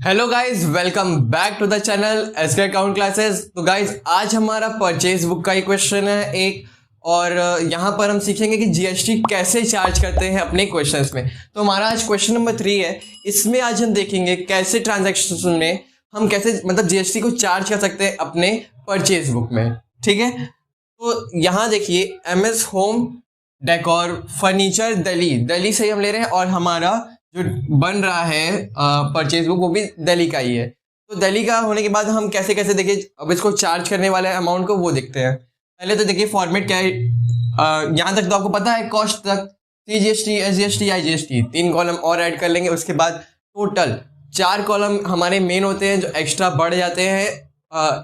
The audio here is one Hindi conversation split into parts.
Hello guys, welcome back to the channel SK account classes. तो गाइस, आज हमारा परचेज बुक का ही क्वेश्चन है एक, और यहाँ पर हम सीखेंगे कि जीएसटी कैसे चार्ज करते हैं अपने क्वेश्चंस में। तो हमारा आज क्वेश्चन नंबर 3 है। इसमें आज हम देखेंगे कैसे ट्रांजैक्शन में हम कैसे मतलब जीएसटी को चार्ज कर सकते हैं अपने परचेज बुक में। ठीक है, तो यहाँ देखिए, MS home decor furniture Delhi से ही हम ले रहे हैं, और हमारा जो बन रहा है परचेज बुक वो भी दिल्ली का ही है। तो दिल्ली का होने के बाद हम कैसे कैसे देखिए अब इसको चार्ज करने वाले अमाउंट को वो देखते हैं। पहले तो देखिए फॉर्मेट क्या है, यहाँ तक तो आपको पता है, कॉस्ट तक सीजीएसटी, एसजीएसटी, आईजीएसटी 3 कॉलम और ऐड कर लेंगे। उसके बाद टोटल 4 कॉलम हमारे मेन होते हैं जो एक्स्ट्रा बढ़ जाते हैं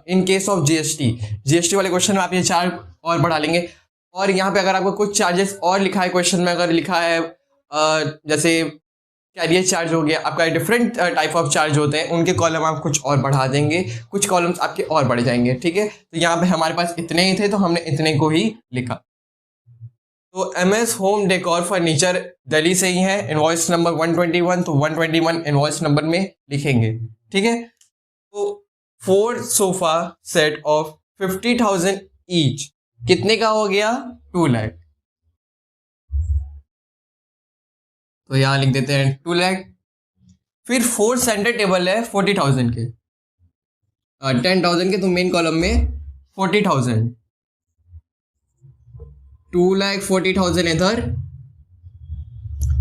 इन केस ऑफ जीएसटी वाले क्वेश्चन में आप ये 4 और बढ़ा लेंगे। और यहाँ पे अगर आपको कुछ चार्जेस और लिखा है क्वेश्चन में, अगर लिखा है जैसे कैरियर चार्ज हो गया, आपका डिफरेंट टाइप ऑफ चार्ज होते हैं, उनके कॉलम आप कुछ और बढ़ा देंगे, कुछ कॉलम्स आपके और बढ़ जाएंगे। ठीक है, तो यहाँ पे हमारे पास इतने ही थे तो हमने इतने को ही लिखा। तो MS home decor furniture Delhi से ही है, इनवॉइस नंबर 121, तो 121 इनवॉइस नंबर में लिखेंगे। ठीक है, तो 4 सोफा सेट ऑफ 50,000 ईच कितने का हो गया? 2 लाख। तो यहाँ लिख देते हैं 2 लाख। फिर 4 सेंटर टेबल है 40,000 के, 10,000 के, तो मेन कॉलम में 40,000, 2,40,000 इधर।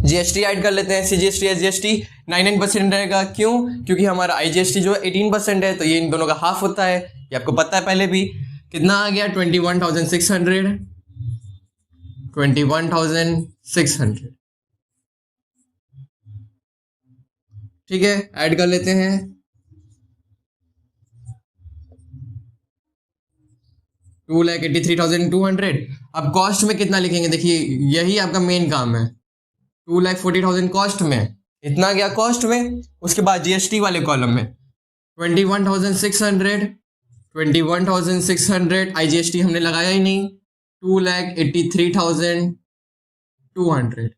जीएसटी ऐड कर लेते हैं, सीजीएसटी एसजीएसटी 99% रहेगा। क्यों? क्योंकि हमारा आईजीएसटी जो है 18% है, तो ये इन दोनों का हाफ होता है, ये आपको पता है पहले भी। कितना आ गया? 21,600, 21,600। ठीक है, ऐड कर लेते हैं। टू लाख 83,200। अब कॉस्ट में कितना लिखेंगे? देखिए यही आपका मेन काम है। 2,40,000 कॉस्ट में, इतना गया कॉस्ट में। उसके बाद जीएसटी वाले कॉलम में 21,600, 21,600 आईजीएसटी हमने लगाया ही नहीं, 2,83,200।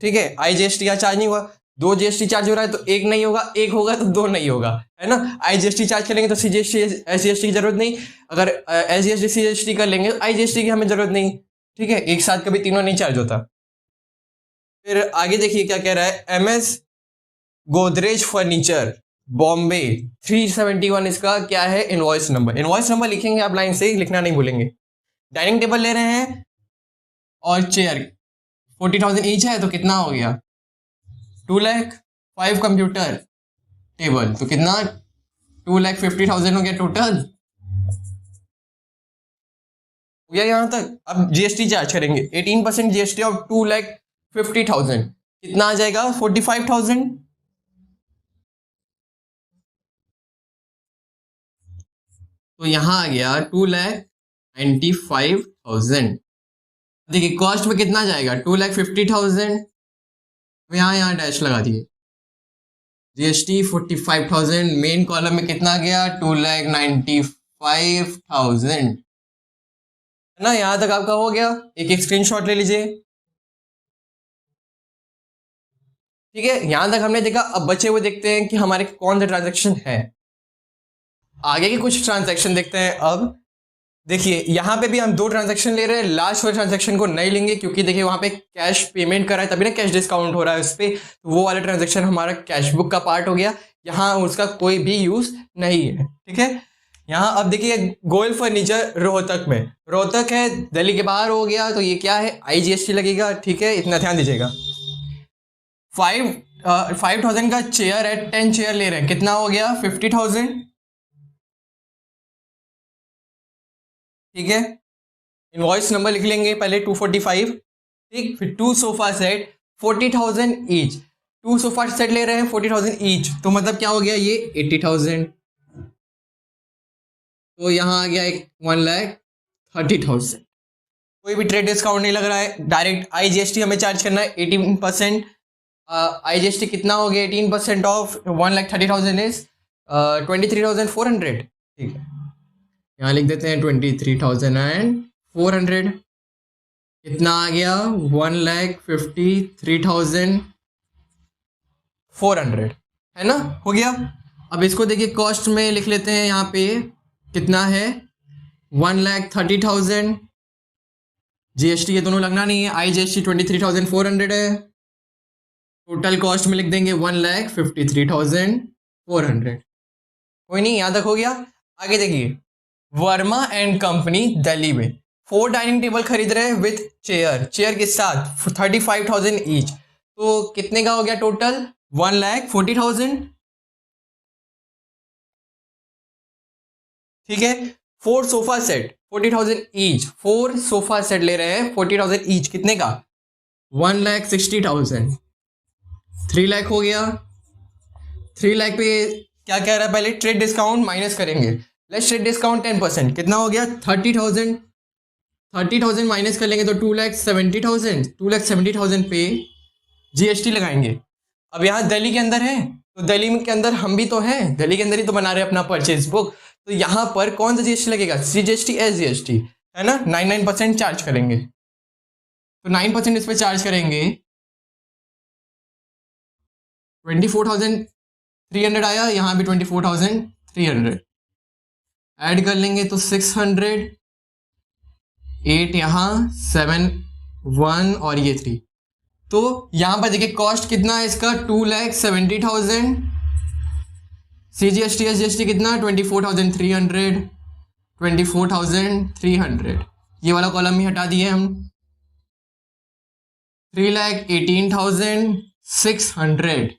ठीक है, आईजीएसटी का चार्ज नहीं हुआ। 2 जीएसटी चार्ज हो रहा है तो एक नहीं होगा, एक होगा तो 2 नहीं होगा, है ना। आईजीएसटी चार्ज करेंगे तो सीजीएसटी एसजीएसटी की जरूरत नहीं, अगर एसजीएसटी सीजीएसटी कर लेंगे तो आईजीएसटी की हमें जरूरत नहीं। ठीक है, एक साथ कभी तीनों नहीं चार्ज होता। फिर आगे देखिए क्या कह रहा है, एमएस गोदरेज फर्नीचर बॉम्बे 371, इसका क्या है? इनवॉइस नंबर लिखेंगे आप, लाइन से लिखना नहीं भूलेंगे। डाइनिंग टेबल ले रहे हैं और चेयर 40,000 ईच है, तो कितना हो गया? 2 लाख। 5 कंप्यूटर टेबल, तो कितना? 2,50,000 हो गया टोटल। हो गया यहाँ तक। अब जीएसटी चार्ज करेंगे 18% जीएसटी ऑफ 2,50,000, कितना आ जाएगा? 45,000। तो यहाँ आ गया 2,95,000। देखिए कॉस्ट में कितना जाएगा? 2,50,000, यहाँ डैश लगा दिए। जीएसटी 45,000, मेन कॉलम में कितना गया? 2,95,000, है ना। यहां तक आपका हो गया। एक स्क्रीनशॉट ले लीजिए। ठीक है, यहां तक हमने देखा। अब बचे हुए देखते हैं कि हमारे कौन से ट्रांजैक्शन है। आगे के कुछ ट्रांजैक्शन देखते हैं। अब देखिए यहाँ पे भी हम 2 ट्रांजैक्शन ले रहे हैं। लास्ट वाले ट्रांजैक्शन को नहीं लेंगे क्योंकि देखिए वहां पे कैश पेमेंट कर रहा है, तभी ना कैश डिस्काउंट हो रहा है उस पर। तो वो वाला ट्रांजैक्शन हमारा कैश बुक का पार्ट हो गया, यहाँ उसका कोई भी यूज नहीं है। ठीक है, यहाँ अब देखिए गोयल फर्नीचर रोहतक में, रोहतक है, दिल्ली के बाहर हो गया, तो ये क्या है? आईजीएसटी लगेगा। ठीक है, इतना ध्यान दीजिएगा। 5,000 का चेयर है, 10 चेयर ले रहे हैं, कितना हो गया? 50,000। ठीक है, इनवॉइस नंबर लिख लेंगे पहले 245। ठीक, फिर 2 sofa set 40,000 each, 2 sofa set ले रहे हैं 40,000 ईच, तो मतलब क्या हो गया? ये 80,000। तो यहाँ आ गया 1,30,000। कोई भी ट्रेड डिस्काउंट नहीं लग रहा है, डायरेक्ट आईजीएसटी हमें चार्ज करना है 18%। आईजीएसटी कितना हो गया? 18% ऑफ 1,30,000 इज 23,400। ठीक है, यहाँ लिख देते हैं 23,400। कितना आ गया? 1,53,400, है ना, हो गया। अब इसको देखिए कॉस्ट में लिख लेते हैं, यहाँ पे कितना है 1,30,000। जीएसटी ये दोनों लगना नहीं है, IGST 23,400 है। टोटल कॉस्ट में लिख देंगे 1,53,400। कोई नहीं, यहाँ तक हो गया। आगे देखिए, वर्मा एंड कंपनी दिल्ली में 4 डाइनिंग टेबल खरीद रहे हैं विथ चेयर के साथ 35,000 ईच। तो कितने का हो गया टोटल 1,40,000। ठीक है, 4 sofa set 40,000 each, 4 sofa set ले रहे हैं 40,000 ईच, कितने का 1,60,000। 3 लाख हो गया। 3 लाख पे क्या कह रहा है, पहले ट्रेड डिस्काउंट माइनस करेंगे। लेट्स ट्रेड डिस्काउंट 10%, कितना हो गया 30,000। 30,000 माइनस कर लेंगे तो 2,70,000। 2,70,000 पे जीएसटी लगाएंगे। अब यहाँ दिल्ली के अंदर है, तो दिल्ली के अंदर हम भी तो हैं, दिल्ली के अंदर ही तो बना रहे हैं अपना परचेज बुक। तो यहाँ पर कौन सा जीएसटी लगेगा, CGST SGST, है ना। 9% चार्ज करेंगे, तो 9% इस पर चार्ज करेंगे। 24,300 आया, यहाँ भी 24,300 ऐड कर लेंगे तो 600, 8 यहाँ, 7 1 और ये 3। तो यहाँ पर देखिए कॉस्ट कितना है इसका 2,70,000। CGST SGST कितना 24,300, 24,300। ये वाला कॉलम भी हटा दिए हम। 3,18,600।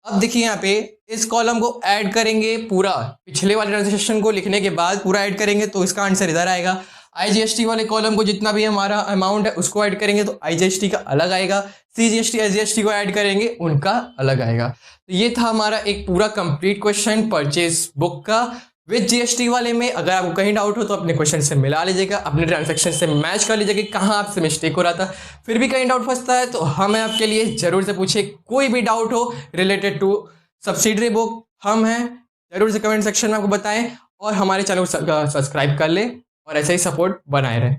अब देखिए यहाँ पे इस कॉलम को ऐड करेंगे, पूरा पिछले वाले ट्रांजेक्शन को लिखने के बाद पूरा ऐड करेंगे तो इसका आंसर इधर आएगा। IGST वाले कॉलम को जितना भी हमारा अमाउंट है उसको ऐड करेंगे तो IGST का अलग आएगा। CGST SGST को ऐड करेंगे उनका अलग आएगा। तो ये था हमारा एक पूरा कंप्लीट क्वेश्चन परचेज बुक का विद GST वाले में। अगर आपको कहीं डाउट हो तो अपने क्वेश्चन से मिला लीजिएगा, अपने ट्रांजेक्शन से मैच कर लीजिएगा कि कहाँ आपसे मिस्टेक हो रहा था। फिर भी कहीं डाउट फंसता है तो हमें आपके लिए जरूर से पूछिए, कोई भी डाउट हो रिलेटेड टू सब्सिडरी बुक हम हैं, जरूर से कमेंट सेक्शन में आपको बताएं। और हमारे चैनल को सब्सक्राइब कर ले और ऐसे ही सपोर्ट बनाए रहे।